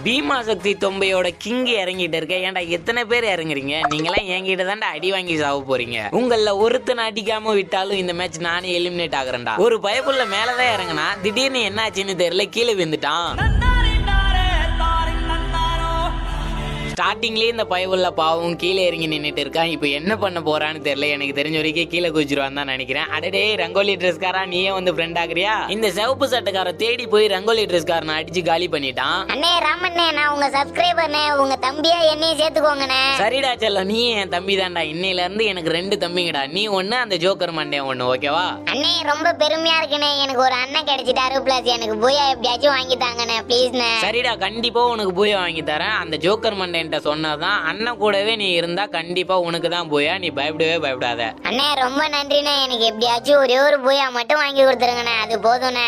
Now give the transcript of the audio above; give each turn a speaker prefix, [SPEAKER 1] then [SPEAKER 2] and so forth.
[SPEAKER 1] பீமா சக்தி தொம்பையோட king இறங்கிட்டு இருக்க. ஏன்டா எத்தனை பேர் இறங்குறீங்க? நீங்களாம் என்கிட்ட தான்டா அடி வாங்கி சாவ போறீங்க. உங்கள ஒருத்தனை அடிக்காம விட்டாலும் இந்த மேட்ச் நானே எலிமினேட் ஆகுறேன்டா. ஒரு பயப்புள்ள மேலதான் இறங்கினா திடீர்னு என்ன ஆச்சுன்னு தெரியல, கீழே விழுந்துட்டான். ஸ்டார்டிங்லேயே இந்த பயவுள்ள பாவம் கீழே இறங்கி நின்றுட்டு இருக்கான். இப்போ என்ன பண்ண போறான்னு தெரியல. எனக்கு தெரிஞ்ச வரைக்கும் கீழே குதிச்சிருவான்னு தான் நினைக்கிறேன். அடடே ரங்கோலி ட்ரெஸ்காரா, நீயே வந்து ஃப்ரெண்ட் ஆகுறியா? இந்த சிவப்பு சட்டக்கார தேடி போய் ரங்கோலி ட்ரெஸ்காரனை அடிச்சு காலி பண்ணிட்டான்.
[SPEAKER 2] அண்ணே ராமண்ணே, நான் உங்க சப்ஸ்கிரைபர்னே, உங்க தம்பியா என்னையும் சேர்த்துக்கோங்கண்ணே.
[SPEAKER 1] சரிடா செல்லம், நீ என் தம்பி தான்டா. இன்னையில இருந்து எனக்கு 2 தம்பிங்கடா. நீ ஒண்ணு, அந்த ஜோக்கர் மண்டே ஒண்ணு, ஓகேவா?
[SPEAKER 2] அண்ணே ரொம்ப பெருமையா இருக்குண்ணே, எனக்கு ஒரு அண்ணன் கிடைச்சிட்டாரு. பிளஸ் எனக்கு பூயா எப்படியாச்சும் வாங்கி தாங்கண்ணே ப்ளீஸ்ண்ணே.
[SPEAKER 1] சரிடா, கண்டிப்பா உனக்கு பூயா வாங்கி தரேன். அந்த ஜோக்கர் மண்டே சொன்னதான் அண்ணன் கூடவே நீ இருந்தா கண்டிப்பா உனக்கு தான் போயா. நீ பயப்படவே பயப்படாத.
[SPEAKER 2] அண்ணே ரொம்ப நன்றிண்ணே, எனக்கு எப்படியாச்சும் ஒரே ஒரு பூயா மட்டும் வாங்கி கொடுத்துருங்கண்ணே, அது போதும்ண்ணே.